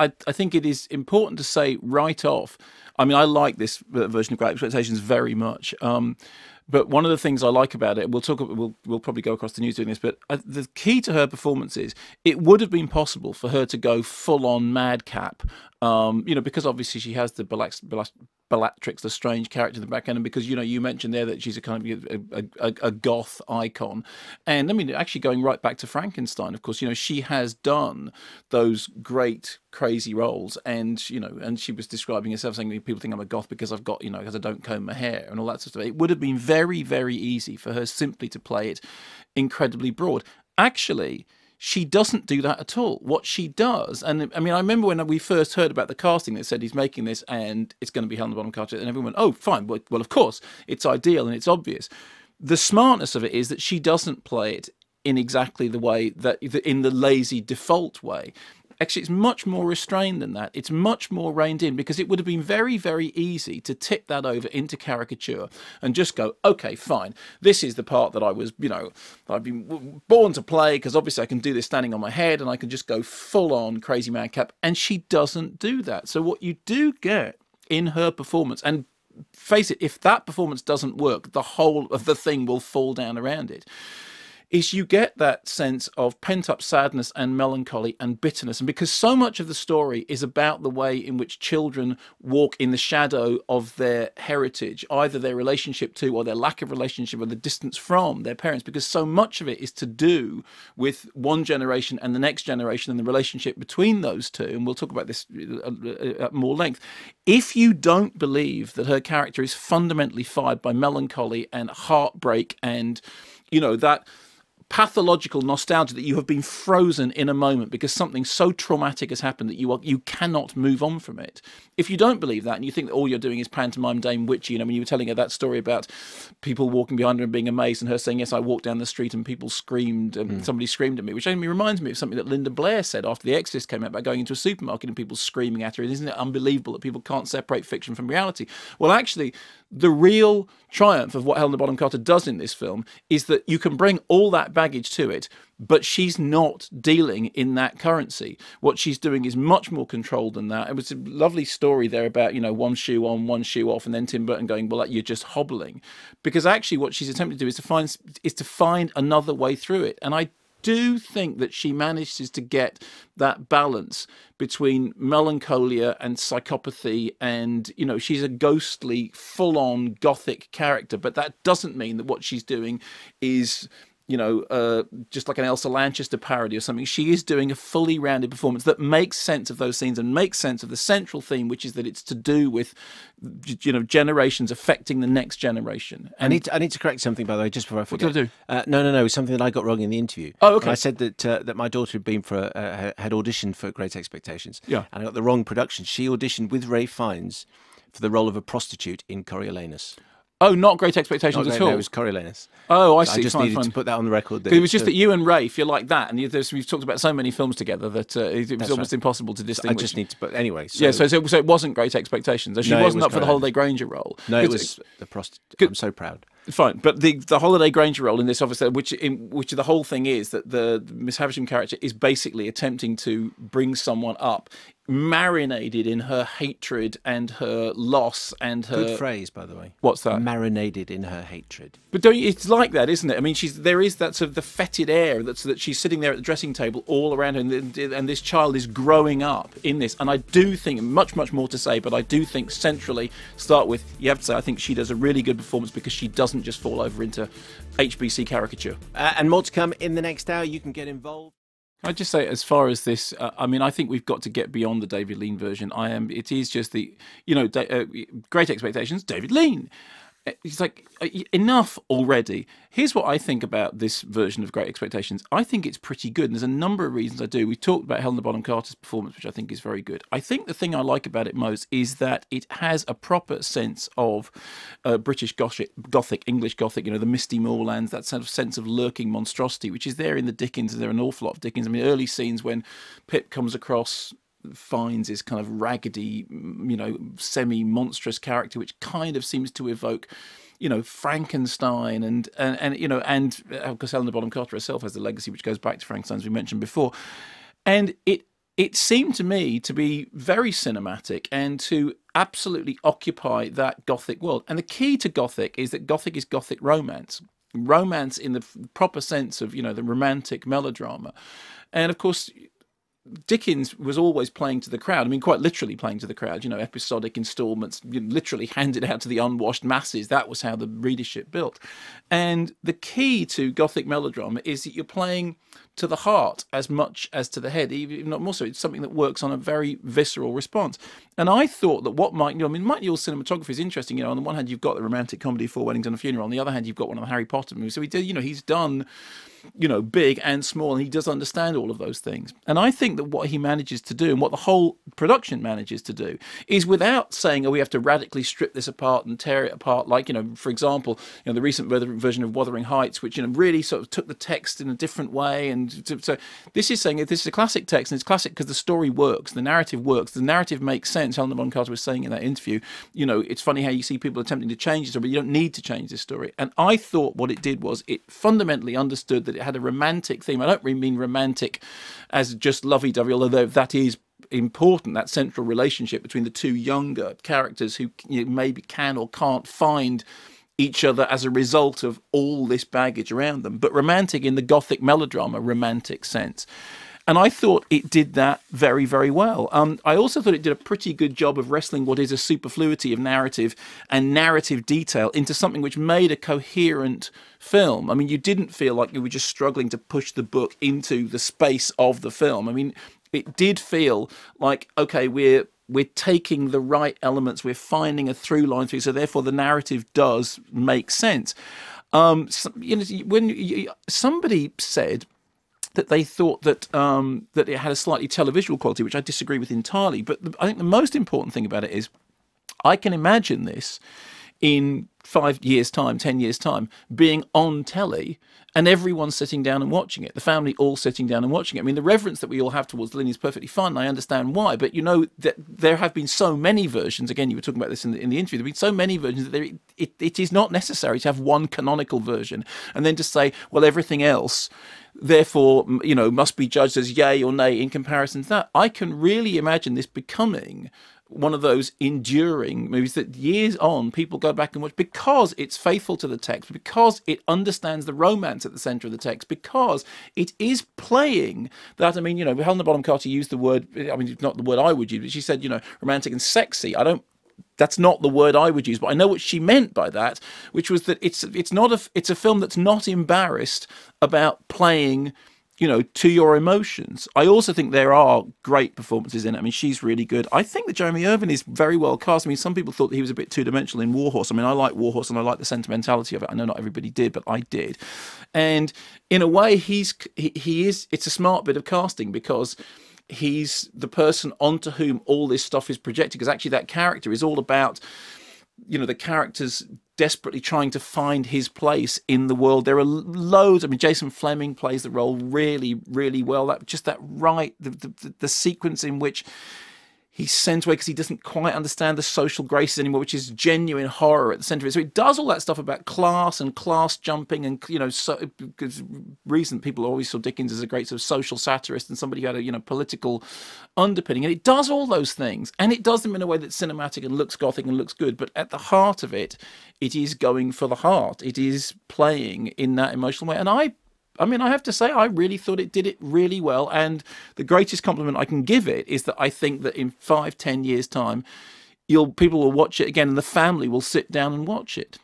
I think it is important to say right off. I mean, I like this version of Great Expectations very much. But one of the things I like about it, we'll probably go across the news doing this, but the key to her performance is it would have been possible for her to go full on madcap, because obviously she has the Bellatrix, the strange character in the background, and because you mentioned there that she's a kind of a goth icon, and I mean actually going right back to Frankenstein, of course, she has done those great crazy roles, and and she was describing herself saying people think I'm a goth because I've got because I don't comb my hair and all that sort of stuff. It would have been very, very easy for her simply to play it incredibly broad. Actually, she doesn't do that at all. What she does, and I mean, I remember when we first heard about the casting that said he's making this and it's going to be Helena Bonham Carter, and everyone went, oh, fine, well, of course, it's ideal and it's obvious. The smartness of it is that she doesn't play it in exactly the way in the lazy default way. Actually, it's much more restrained than that. It's much more reined in, because it would have been very, very easy to tip that over into caricature and just go, okay, fine, this is the part that I was, I've been born to play, because obviously I can do this standing on my head and I can just go full on crazy madcap. And she doesn't do that. So what you do get in her performance, and face it, if that performance doesn't work, the whole of the thing will fall down around it, is you get that sense of pent-up sadness and melancholy and bitterness. And because so much of the story is about the way in which children walk in the shadow of their heritage, either their relationship to or their lack of relationship or the distance from their parents, because so much of it is to do with one generation and the next generation and the relationship between those two. And we'll talk about this at more length. If you don't believe that her character is fundamentally fired by melancholy and heartbreak and, that pathological nostalgia, that you have been frozen in a moment because something so traumatic has happened that you cannot move on from it. If you don't believe that and you think that all you're doing is pantomime Dame Witchy, when you were telling her that story about people walking behind her and being amazed and her saying, yes, I walked down the street and people screamed and somebody screamed at me, which only reminds me of something that Linda Blair said after The Exorcist came out about going into a supermarket and people screaming at her. And isn't it unbelievable that people can't separate fiction from reality? Well, actually, the real triumph of what Helena Bonham Carter does in this film is that you can bring all that baggage to it, but she's not dealing in that currency. What she's doing is much more controlled than that. It was a lovely story there about, one shoe on, one shoe off, and then Tim Burton going, well, you're just hobbling. Because actually what she's attempting to do is to find another way through it. And I do think that she manages to get that balance between melancholia and psychopathy, and she's a ghostly full-on Gothic character, but that doesn't mean that what she's doing is just like an Elsa Lanchester parody or something. She is doing a fully rounded performance that makes sense of those scenes and makes sense of the central theme, which is that it's to do with, generations affecting the next generation. And I need to correct something, by the way, just before I forget. What did I do? No, something that I got wrong in the interview. Oh, okay. And I said that my daughter had been had auditioned for Great Expectations. Yeah. And I got the wrong production. She auditioned with Ralph Fiennes for the role of a prostitute in Coriolanus. Oh, not Great Expectations at all? No, it was Coriolanus. Oh, I see. I just needed to put that on the record. It was just that you and Rafe, you're like that, and we've talked about so many films together that it was almost impossible to distinguish. I just need to put... Anyway. So it wasn't Great Expectations. So she wasn't up for the Holiday Granger role. No, it was the prostitute. I'm so proud. Fine, but the Holiday Granger role in this, obviously, which the whole thing is that the Miss Havisham character is basically attempting to bring someone up, marinated in her hatred and her loss and her... Good phrase, by the way. What's that? Marinated in her hatred. But it's like that, isn't it? I mean, there is that sort of the fetid air that she's sitting there at the dressing table all around her, and this child is growing up in this. And I do think, much, much more to say, but I do think centrally, start with, you have to say, I think she does a really good performance because she doesn't just fall over into HBC caricature. And more to come in the next hour. You can get involved. I'd just say, as far as this, I think we've got to get beyond the David Lean version. It is just the, Great Expectations, David Lean. It's like, enough already. Here's what I think about this version of Great Expectations. I think it's pretty good, and there's a number of reasons I do. We talked about Helena Bonham Carter's performance, which I think is very good. I think the thing I like about it most is that it has a proper sense of British Gothic, English Gothic, the misty moorlands, that sort of sense of lurking monstrosity, which is there in the Dickens, and there are an awful lot of Dickens. I mean, early scenes when Pip comes across Fiennes is kind of raggedy, semi-monstrous character, which kind of seems to evoke, Frankenstein and of course Helena Bonham Carter herself has the legacy which goes back to Frankenstein, as we mentioned before, and it it seemed to me to be very cinematic and to absolutely occupy that Gothic world. And the key to Gothic is that Gothic is Gothic romance. Romance in the proper sense of, the romantic melodrama. And of course, Dickens was always playing to the crowd. I mean, quite literally playing to the crowd, episodic installments, literally handed out to the unwashed masses. That was how the readership built. And the key to Gothic melodrama is that you're playing to the heart as much as to the head, even not more so. It's something that works on a very visceral response. And I thought that what Mike Newell's cinematography is interesting. On the one hand, you've got the romantic comedy Four Weddings and a Funeral. On the other hand, you've got one of the Harry Potter movies. So he's done big and small, and he does understand all of those things. And I think that what he manages to do, and what the whole production manages to do, is without saying, we have to radically strip this apart and tear it apart, like, for example, the recent version of Wuthering Heights, which, really sort of took the text in a different way. And so this is saying that this is a classic text, and it's classic because the story works, the narrative makes sense. Helena Bonham Carter was saying in that interview, it's funny how you see people attempting to change this, but you don't need to change this story. And I thought what it did was it fundamentally understood that it had a romantic theme. I don't really mean romantic as just lovey-dovey, although that is important, that central relationship between the two younger characters who maybe can or can't find each other as a result of all this baggage around them, but romantic in the Gothic melodrama romantic sense. And I thought it did that very, very well. I also thought it did a pretty good job of wrestling what is a superfluity of narrative and narrative detail into something which made a coherent film. I mean, you didn't feel like you were just struggling to push the book into the space of the film. I mean, it did feel like, okay, we're taking the right elements, we're finding a through line through, so therefore the narrative does make sense. When somebody said that they thought that that it had a slightly televisual quality, which I disagree with entirely. But I think the most important thing about it is I can imagine this in 5 years' time, 10 years' time, being on telly and everyone sitting down and watching it, the family all sitting down and watching it. I mean, the reverence that we all have towards Lynn is perfectly fine, and I understand why, but that there have been so many versions, again, you were talking about this in the interview, there have been so many versions that it is not necessary to have one canonical version and then to say, well, everything else therefore, must be judged as yay or nay in comparison to that. I can really imagine this becoming one of those enduring movies that years on people go back and watch because it's faithful to the text, because it understands the romance at the centre of the text, because it is playing that. I mean, Helena Bonham Carter used the word, I mean, it's not the word I would use, but she said, romantic and sexy. That's not the word I would use, but I know what she meant by that, which was that it's a film that's not embarrassed about playing, to your emotions. I also think there are great performances in it. I mean, she's really good. I think that Jeremy Irvin is very well cast. I mean, some people thought that he was a bit two-dimensional in Warhorse. I mean, I like Warhorse and I like the sentimentality of it. I know not everybody did, but I did. And in a way, he is. It's a smart bit of casting because he's the person onto whom all this stuff is projected, because actually that character is all about, the character's desperately trying to find his place in the world. There are loads. I mean, Jason Fleming plays the role really, really well. The sequence in which he's sent away because he doesn't quite understand the social graces anymore, which is genuine horror at the centre of it. So it does all that stuff about class and class jumping, and because recent people always saw Dickens as a great sort of social satirist and somebody who had a political underpinning, and it does all those things, and it does them in a way that's cinematic and looks Gothic and looks good. But at the heart of it, it is going for the heart. It is playing in that emotional way, and I have to say, I really thought it did it really well. And the greatest compliment I can give it is that I think that in 5-10 years' time, people will watch it again and the family will sit down and watch it.